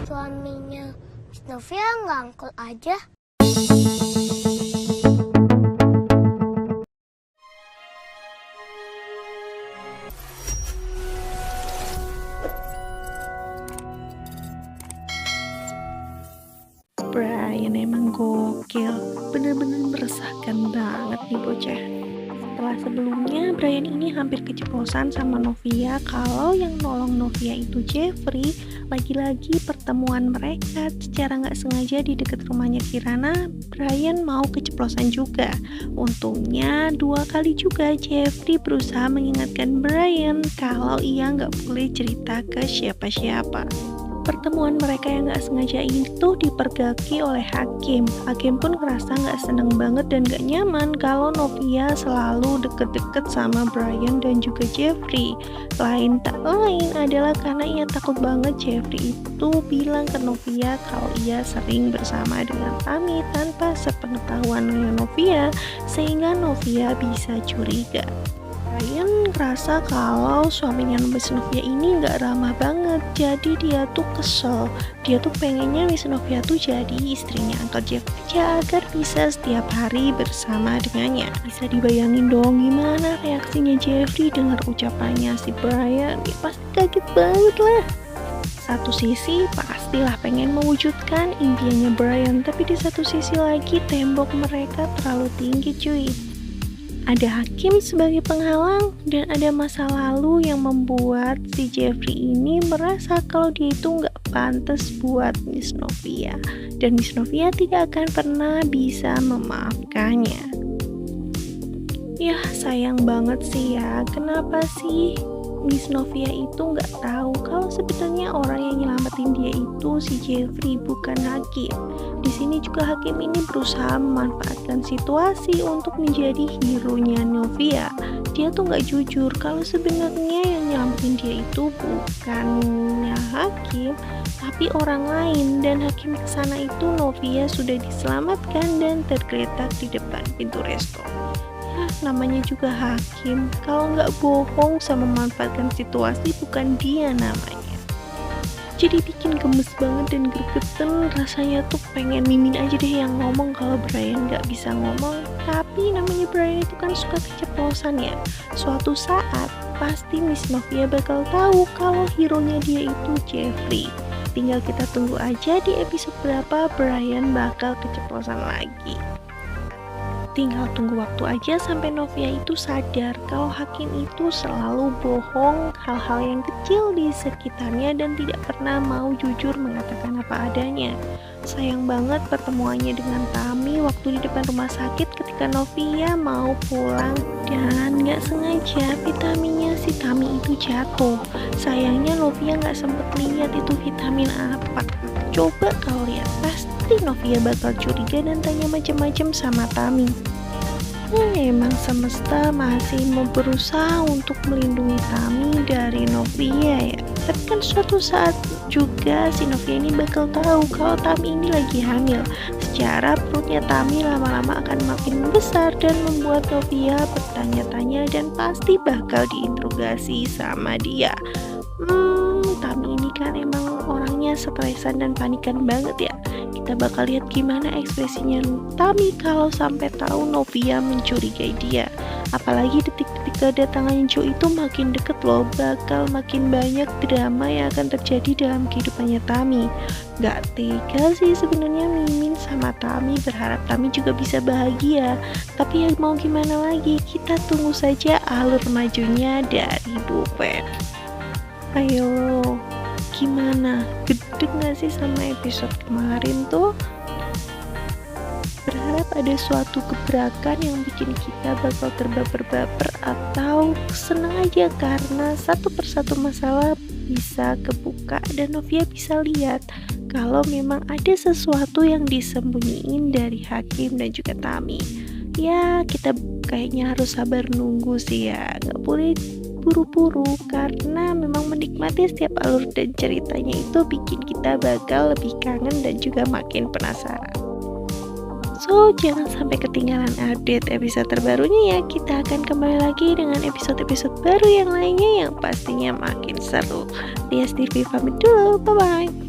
suaminya Miss Novia ngerangkul aja. Brian emang gokil, bener-bener meresahkan banget nih bocah. Setelah sebelumnya Brian ini hampir keceplosan sama Novia kalau yang nolong Novia itu Jeffrey. Lagi-lagi pertemuan mereka secara nggak sengaja di dekat rumahnya Kirana, Brian mau keceplosan juga. Untungnya 2 kali juga Jeffrey berusaha mengingatkan Brian kalau ia nggak boleh cerita ke siapa-siapa. Pertemuan mereka yang gak sengaja itu dipergaki oleh Hakim. Hakim pun ngerasa gak seneng banget dan gak nyaman kalau Novia selalu deket-deket sama Brian dan juga Jeffrey. Lain tak lain adalah karena ia takut banget Jeffrey itu bilang ke Novia kalau ia sering bersama dengan Tammy tanpa sepengetahuan Novia, sehingga Novia bisa curiga. Brian ngerasa kalau suaminya Miss Novia ini gak ramah banget, jadi dia tuh kesel. Dia tuh pengennya Miss Novia tuh jadi istrinya Uncle Jeff aja agar bisa setiap hari bersama dengannya. Bisa dibayangin dong gimana reaksinya Jeffrey dengar ucapannya si Brian. Dia pasti kaget banget lah. Satu sisi pastilah pengen mewujudkan impiannya Brian, tapi di satu sisi lagi tembok mereka terlalu tinggi cuy. Ada Hakim sebagai penghalang dan ada masa lalu yang membuat si Jeffrey ini merasa kalau dia itu nggak pantas buat Miss Novia dan Miss Novia tidak akan pernah bisa memaafkannya. Ya sayang banget sih ya, kenapa sih Miss Novia itu nggak tahu kalau sebenarnya orang yang nyelamatin dia itu si Jeffrey bukan Hakim. Di sini juga Hakim ini berusaha memanfaatkan situasi untuk menjadi hero-nya Novia. Dia tuh nggak jujur kalau sebenarnya yang nyelamatin dia itu bukannya Hakim, tapi orang lain. Dan Hakim kesana itu Novia sudah diselamatkan dan tergeletak di depan pintu resto. Ya, namanya juga Hakim. Kalau nggak bohong sama memanfaatkan situasi bukan dia namanya. Jadi bikin gemes banget dan gregetan, rasanya tuh pengen Mimin aja deh yang ngomong kalau Brian gak bisa ngomong. Tapi namanya Brian itu kan suka keceplosan ya. Suatu saat pasti Miss Novia bakal tahu kalau hero-nya dia itu Jeffrey. Tinggal kita tunggu aja di episode berapa Brian bakal keceplosan lagi. Tinggal tunggu waktu aja sampai Novia itu sadar kalau Hakim itu selalu bohong hal-hal yang kecil di sekitarnya dan tidak pernah mau jujur mengatakan apa adanya. Sayang banget pertemuannya dengan Tammy waktu di depan rumah sakit ketika Novia mau pulang dan gak sengaja vitaminnya si Tammy itu jatuh. Sayangnya Novia gak sempet lihat itu vitamin apa. Coba kau lihat, pasti Novia bakal curiga dan tanya macam-macam sama Tammy. Emang semesta masih mau berusaha untuk melindungi Tammy dari Novia ya. Tapi kan suatu saat juga si Novia ini bakal tahu kalau Tammy ini lagi hamil. Secara perutnya Tammy lama-lama akan makin besar dan membuat Novia bertanya-tanya dan pasti bakal diinterogasi sama dia. Tammy ini kan emang orangnya stresan dan panikan banget ya. Kita bakal lihat gimana ekspresinya Tammy kalau sampai tahu Novia mencurigai dia. Apalagi detik-detik kedatangan Joe itu makin deket loh, bakal makin banyak drama yang akan terjadi dalam kehidupannya Tammy. Gak tega sih sebenarnya Mimin sama Tammy, berharap Tammy juga bisa bahagia. Tapi ya mau gimana lagi, kita tunggu saja alur majunya dari Bupen. Ayo, gimana? Gedeg gak sih sama episode kemarin tuh? Berharap ada suatu gebrakan yang bikin kita bakal terbaper-baper atau seneng aja karena satu persatu masalah bisa kebuka dan Novia bisa lihat kalau memang ada sesuatu yang disembunyiin dari Hakim dan juga Tammy. Ya, kita kayaknya harus sabar nunggu sih ya, gak boleh buru-buru karena memang menikmati setiap alur dan ceritanya itu bikin kita bakal lebih kangen dan juga makin penasaran. So, jangan sampai ketinggalan update episode terbarunya ya. Kita akan kembali lagi dengan episode-episode baru yang lainnya yang pastinya makin seru. Lias TV pamit dulu, bye-bye.